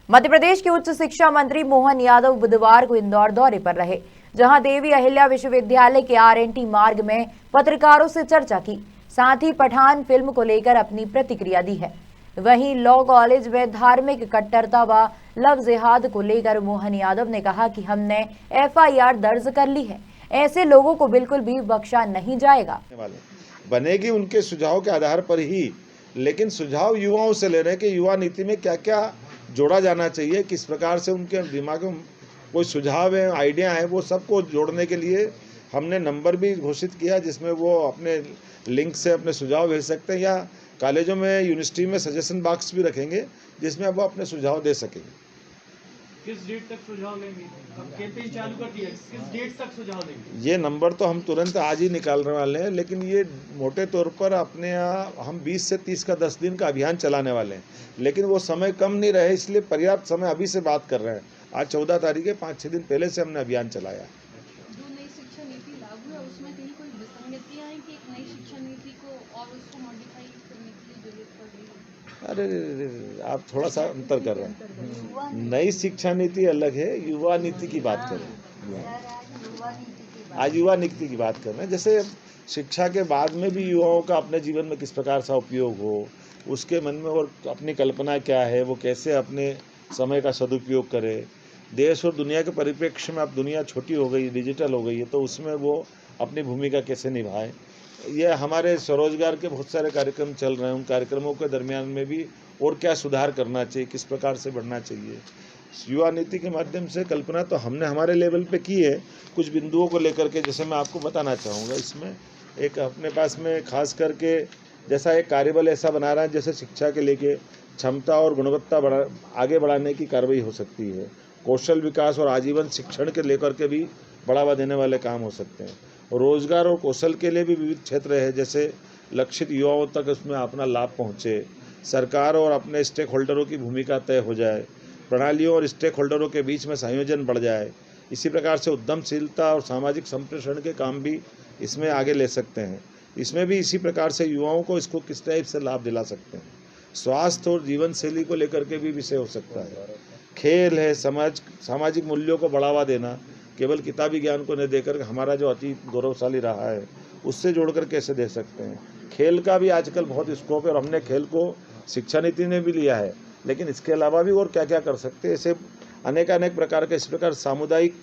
मध्य प्रदेश के उच्च शिक्षा मंत्री मोहन यादव बुधवार को इंदौर दौरे पर रहे, जहां देवी अहिल्या विश्वविद्यालय के R&T मार्ग में पत्रकारों से चर्चा की। साथ ही पठान फिल्म को लेकर अपनी प्रतिक्रिया दी है। वहीं लॉ कॉलेज में धार्मिक कट्टरता व लव जिहाद को लेकर मोहन यादव ने कहा कि हमने FIR दर्ज कर ली है, ऐसे लोगों को बिल्कुल भी बख्शा नहीं जाएगा। बनेगी उनके सुझाव के आधार पर ही, लेकिन सुझाव युवाओं से ले रहे हैं कि युवा नीति में क्या क्या जोड़ा जाना चाहिए, किस प्रकार से उनके दिमाग में कोई सुझाव है, आइडिया है, वो सबको जोड़ने के लिए हमने नंबर भी घोषित किया, जिसमें वो अपने लिंक से अपने सुझाव भेज सकते हैं, या कॉलेजों में यूनिवर्सिटी में सजेशन बॉक्स भी रखेंगे जिसमें वो अपने सुझाव दे सकेंगे। किस डेट तक सुझाव लेंगे? अब कैंपेन चालू कर दिया, किस डेट तक सुझाव लेंगे? ये नंबर तो हम तुरंत आज ही निकालने वाले हैं, लेकिन ये मोटे तौर पर अपने यहाँ हम 20 से 30 का 10 दिन का अभियान चलाने वाले हैं, लेकिन वो समय कम नहीं रहे, इसलिए पर्याप्त समय अभी से बात कर रहे हैं। आज 14 तारीख है, 5-6 दिन पहले से हमने अभियान चलाया। जो नई शिक्षा नीति लागू है उसमें कहीं कोई विसंगतियां हैं कि एक नई शिक्षा नीति को और उसको मॉडिफाई करने की जरूरत पड़ रही है? अरे आप थोड़ा सा अंतर कर रहे हैं। नई शिक्षा नीति अलग है, युवा नीति की बात कर रहे हैं। आज युवा नीति की बात कर रहे हैं। जैसे शिक्षा के बाद में भी युवाओं का अपने जीवन में किस प्रकार से उपयोग हो, उसके मन में और अपनी कल्पना क्या है, वो कैसे अपने समय का सदुपयोग करे। देश और दुनिया के परिप्रेक्ष्य में अब दुनिया छोटी हो गई, डिजिटल हो गई है, तो उसमें वो अपनी भूमिका कैसे निभाए। ये हमारे स्वरोजगार के बहुत सारे कार्यक्रम चल रहे हैं, उन कार्यक्रमों के दरमियान में भी और क्या सुधार करना चाहिए, किस प्रकार से बढ़ना चाहिए। युवा नीति के माध्यम से कल्पना तो हमने हमारे लेवल पे की है, कुछ बिंदुओं को लेकर के जैसे मैं आपको बताना चाहूँगा। इसमें एक अपने पास में खास करके जैसा एक कार्यबल ऐसा बना रहा है, जैसे शिक्षा के लेके क्षमता और गुणवत्ता आगे बढ़ाने की कार्रवाई हो सकती है। कौशल विकास और आजीवन शिक्षण के लेकर के भी बढ़ावा देने वाले काम हो सकते हैं। रोजगार और कौशल के लिए भी विविध क्षेत्र है, जैसे लक्षित युवाओं तक उसमें अपना लाभ पहुँचे, सरकार और अपने स्टेक होल्डरों की भूमिका तय हो जाए, प्रणालियों और स्टेक होल्डरों के बीच में संयोजन बढ़ जाए। इसी प्रकार से उद्यमशीलता और सामाजिक संप्रेषण के काम भी इसमें आगे ले सकते हैं। इसमें भी इसी प्रकार से युवाओं को इसको किस टाइप से लाभ दिला सकते हैं। स्वास्थ्य और जीवन शैली को लेकर के भी विषय हो सकता है। खेल है, सामाजिक मूल्यों को बढ़ावा देना, केवल किताबी ज्ञान को नहीं देकर हमारा जो अतीत गौरवशाली रहा है उससे जोड़कर कैसे दे सकते हैं। खेल का भी आजकल बहुत स्कोप है और हमने खेल को शिक्षा नीति में भी लिया है, लेकिन इसके अलावा भी और क्या क्या कर सकते हैं। ऐसे अनेक प्रकार के इस प्रकार सामुदायिक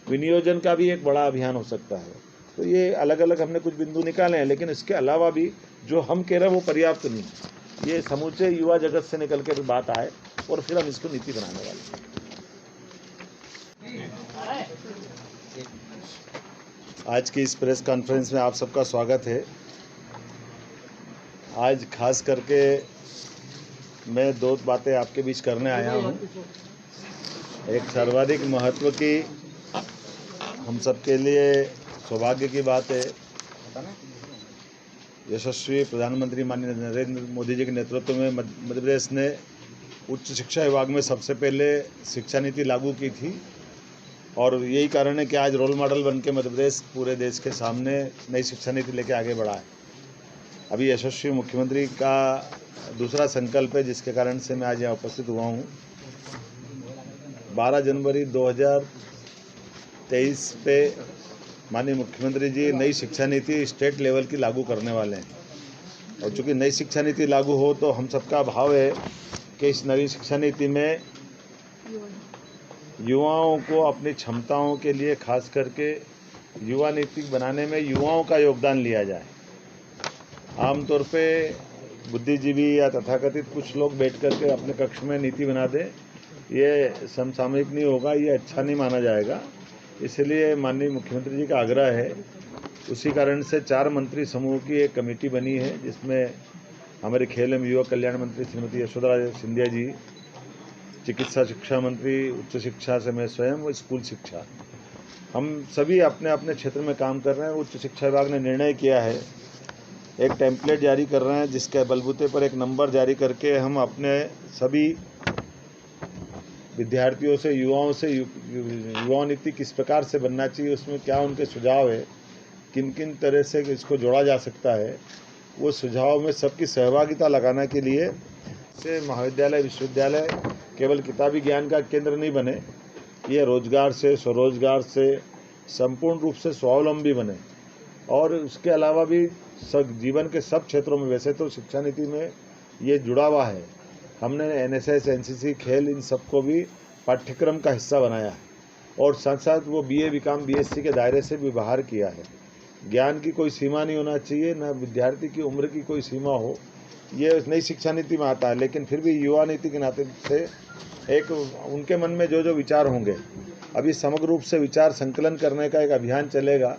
विनियोजन का भी एक बड़ा अभियान हो सकता है। तो ये अलग अलग हमने कुछ बिंदु निकाले हैं, लेकिन इसके अलावा भी जो हम कह रहे हैं वो पर्याप्त नहीं है। ये समूचे युवा जगत से निकल के भी बात आए और फिर हम इसको नीति बनाने वाले हैं। आज की इस प्रेस कॉन्फ्रेंस में आप सबका स्वागत है। आज खास करके मैं 2 बातें आपके बीच करने आया हूँ। एक सर्वाधिक महत्व की, हम सबके लिए सौभाग्य की बात है, यशस्वी प्रधानमंत्री माननीय नरेंद्र मोदी जी के नेतृत्व में मध्य प्रदेश ने उच्च शिक्षा विभाग में सबसे पहले शिक्षा नीति लागू की थी, और यही कारण है कि आज रोल मॉडल बन के मध्य प्रदेश पूरे देश के सामने नई शिक्षा नीति लेके आगे बढ़ा है। अभी यशस्वी मुख्यमंत्री का दूसरा संकल्प है, जिसके कारण से मैं आज यहाँ उपस्थित हुआ हूँ। 12 जनवरी 2023 पे माननीय मुख्यमंत्री जी नई शिक्षा नीति स्टेट लेवल की लागू करने वाले हैं, और चूँकि नई शिक्षा नीति लागू हो तो हम सबका भाव है कि इस नई शिक्षा नीति में युवाओं को अपनी क्षमताओं के लिए खास करके युवा नीति बनाने में युवाओं का योगदान लिया जाए। आमतौर पे बुद्धिजीवी या तथाकथित कुछ लोग बैठ करके अपने कक्ष में नीति बना दें, ये समसामयिक नहीं होगा, ये अच्छा नहीं माना जाएगा। इसलिए माननीय मुख्यमंत्री जी का आग्रह है, उसी कारण से 4 मंत्री समूह की एक कमेटी बनी है, जिसमें हमारे खेल एवं युवा कल्याण मंत्री श्रीमती यशोधरा सिंधिया जी, चिकित्सा शिक्षा मंत्री, उच्च शिक्षा से मैं स्वयं, वो स्कूल शिक्षा, हम सभी अपने अपने क्षेत्र में काम कर रहे हैं। उच्च शिक्षा विभाग ने निर्णय किया है, एक टेम्पलेट जारी कर रहे हैं, जिसके बलबूते पर एक नंबर जारी करके हम अपने सभी विद्यार्थियों से, युवाओं से युवा नीति किस प्रकार से बनना चाहिए, उसमें क्या उनके सुझाव है, किन किन तरह से इसको जोड़ा जा सकता है, वो सुझाव में सबकी सहभागिता लगाने के लिए से महाविद्यालय, विश्वविद्यालय केवल किताबी ज्ञान का केंद्र नहीं बने, ये रोजगार से, स्वरोजगार से संपूर्ण रूप से स्वावलंबी बने। और उसके अलावा भी सब जीवन के सब क्षेत्रों में, वैसे तो शिक्षा नीति में ये जुड़ा हुआ है, हमने एनएसएस, एनसीसी, खेल, इन सबको भी पाठ्यक्रम का हिस्सा बनाया है और साथ साथ वो बीए, बीकॉम, बीएससी के दायरे से भी बाहर किया है। ज्ञान की कोई सीमा नहीं होना चाहिए, न विद्यार्थी की उम्र की कोई सीमा हो, ये नई शिक्षा नीति में आता है। लेकिन फिर भी युवा नीति के नाते से एक उनके मन में जो जो विचार होंगे, अभी समग्र रूप से विचार संकलन करने का एक अभियान चलेगा।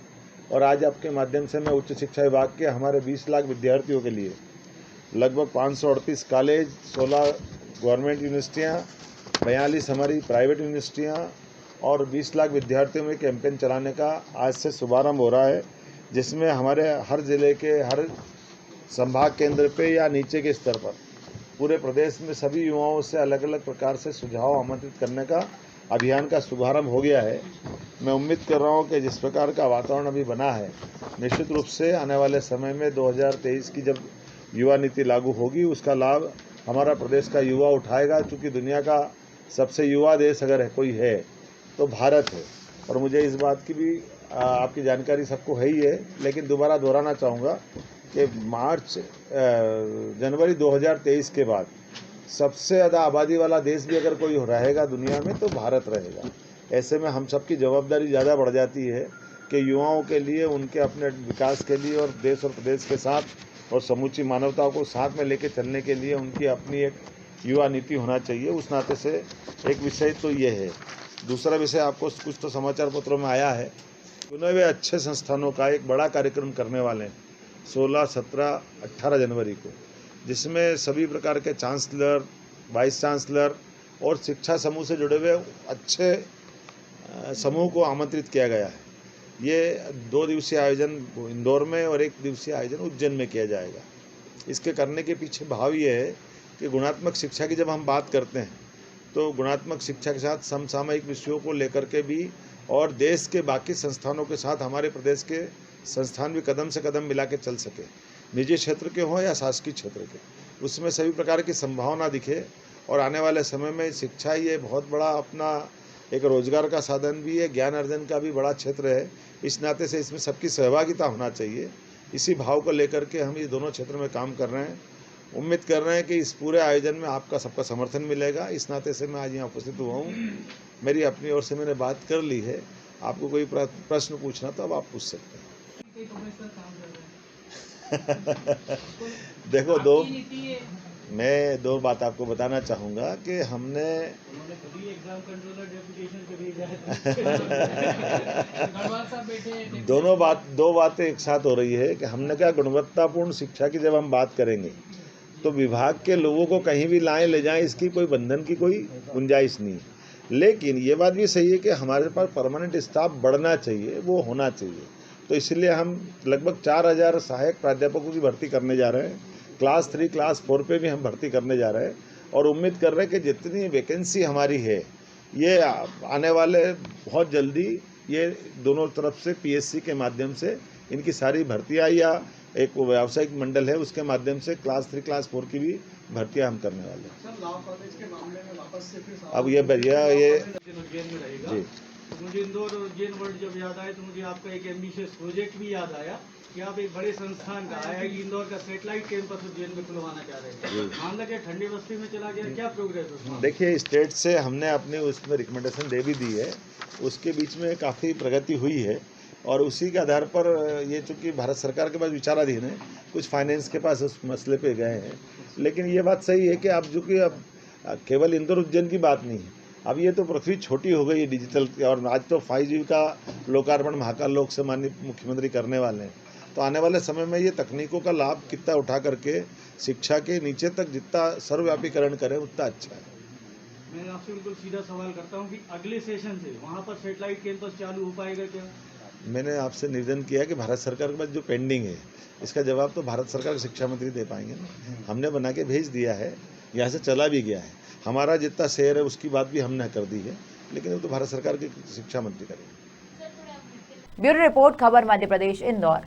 और आज आपके माध्यम से मैं उच्च शिक्षा विभाग के हमारे 20 लाख विद्यार्थियों के लिए लगभग 538 कॉलेज, 16 गवर्नमेंट यूनिवर्सिटियाँ, 42 हमारी प्राइवेट यूनिवर्सिटियाँ और 20 लाख विद्यार्थियों में कैंपेन चलाने का आज से शुभारंभ हो रहा है, जिसमें हमारे हर जिले के हर संभाग केंद्र पे या नीचे के स्तर पर पूरे प्रदेश में सभी युवाओं से अलग अलग प्रकार से सुझाव आमंत्रित करने का अभियान का शुभारंभ हो गया है। मैं उम्मीद कर रहा हूं कि जिस प्रकार का वातावरण अभी बना है, निश्चित रूप से आने वाले समय में 2023 की जब युवा नीति लागू होगी, उसका लाभ हमारा प्रदेश का युवा उठाएगा। क्योंकि दुनिया का सबसे युवा देश अगर कोई है तो भारत है। और मुझे इस बात की भी आपकी जानकारी सबको है ही है, लेकिन दोबारा दोहराना चाहूँगा कि जनवरी 2023 के बाद सबसे ज़्यादा आबादी वाला देश भी अगर कोई रहेगा दुनिया में तो भारत रहेगा। ऐसे में हम सबकी जवाबदारी ज़्यादा बढ़ जाती है कि युवाओं के लिए, उनके अपने विकास के लिए और देश और प्रदेश के साथ और समूची मानवता को साथ में लेके चलने के लिए उनकी अपनी एक युवा नीति होना चाहिए। उस नाते से एक विषय तो ये है। दूसरा विषय आपको कुछ तो समाचार पत्रों में आया है, चुने हुए अच्छे संस्थानों का एक बड़ा कार्यक्रम करने वाले हैं 16, 17, 18 जनवरी को, जिसमें सभी प्रकार के चांसलर, वाइस चांसलर और शिक्षा समूह से जुड़े हुए अच्छे समूह को आमंत्रित किया गया है। ये 2 दिवसीय आयोजन इंदौर में और 1 दिवसीय आयोजन उज्जैन में किया जाएगा। इसके करने के पीछे भाव ये है कि गुणात्मक शिक्षा की जब हम बात करते हैं तो गुणात्मक शिक्षा के साथ समसामयिक विषयों को लेकर के भी और देश के बाकी संस्थानों के साथ हमारे प्रदेश के संस्थान भी कदम से कदम मिला के चल सके, निजी क्षेत्र के हों या शासकीय क्षेत्र के, उसमें सभी प्रकार की संभावना दिखे। और आने वाले समय में शिक्षा ये बहुत बड़ा अपना एक रोजगार का साधन भी है, ज्ञान अर्जन का भी बड़ा क्षेत्र है। इस नाते से इसमें सबकी सहभागिता होना चाहिए। इसी भाव को लेकर के हम ये दोनों क्षेत्र में काम कर रहे हैं। उम्मीद कर रहे हैं कि इस पूरे आयोजन में आपका सबका समर्थन मिलेगा। इस नाते से मैं आज यहाँ उपस्थित हुआ हूँ। मेरी अपनी ओर से मैंने बात कर ली है। आपको कोई प्रश्न पूछना तो अब आप पूछ सकते हैं। देखो, मैं 2 बात आपको बताना चाहूँगा कि हमने दो बातें एक साथ हो रही है कि हमने कहा गुणवत्तापूर्ण शिक्षा की जब हम बात करेंगे तो विभाग के लोगों को कहीं भी लाएं ले जाएं, इसकी कोई बंधन की कोई गुंजाइश नहीं। लेकिन ये बात भी सही है कि हमारे पास परमानेंट स्टाफ बढ़ना चाहिए, वो होना चाहिए। तो इसलिए हम लगभग 4000 सहायक प्राध्यापकों की भर्ती करने जा रहे हैं। क्लास 3, क्लास 4 पे भी हम भर्ती करने जा रहे हैं और उम्मीद कर रहे हैं कि जितनी वैकेंसी हमारी है ये आने वाले बहुत जल्दी ये दोनों तरफ से पीएससी के माध्यम से इनकी सारी भर्तियाँ या एक व्यावसायिक मंडल है उसके माध्यम से क्लास 3, क्लास 4 की भी भर्तियाँ हम करने वाले हैं। सर, लॉ कॉलेज के मामले में वापस से फिर अब ये उज्जैन में रहेगा जी। तो मुझे इंदौर और उज्जैन वर्ड जब याद आया तो मुझे आपका एक एम्बिशियस प्रोजेक्ट भी याद आया कि आप एक बड़े संस्थान का IIT इंदौर का सैटेलाइट कैंपस उज्जैन में खुलवाना चाह रहे हैं। मामला क्या ठंडी बस्ती में चला गया, क्या प्रोग्रेस उसमें? देखिए, स्टेट से हमने अपनी उसमें रिकमेंडेशन दे भी दी है, उसके बीच में काफ़ी प्रगति हुई है और उसी के आधार पर ये चूँकि भारत सरकार के पास विचाराधीन है, कुछ फाइनेंस के पास उस मसले पे गए हैं। लेकिन ये बात सही है कि अब चूँकि अब केवल इंदौर उज्जैन की बात नहीं है, अब ये तो पृथ्वी छोटी हो गई है डिजिटल की। और आज तो 5G का लोकार्पण महाकाल लोक से माननीय मुख्यमंत्री करने वाले हैं। तो आने वाले समय में ये तकनीकों का लाभ कितना उठा करके शिक्षा के नीचे तक जितना सर्वव्यापीकरण करें उतना अच्छा है। मैं आपसे बिल्कुल सीधा सवाल करता हूँ कि अगले सेशन से वहाँ पर सैटेलाइट कैंपस चालू हो पाएगा क्या? मैंने आपसे निवेदन किया कि भारत सरकार के पास जो पेंडिंग है इसका जवाब तो भारत सरकार के शिक्षा मंत्री दे पाएंगे ना। हमने बना के भेज दिया है, यहाँ से चला भी गया है। हमारा जितना शेयर है उसकी बात भी हमने कर दी है, लेकिन वो तो भारत सरकार के शिक्षा मंत्री करेंगे। ब्यूरो रिपोर्ट, खबर मध्य प्रदेश, इंदौर।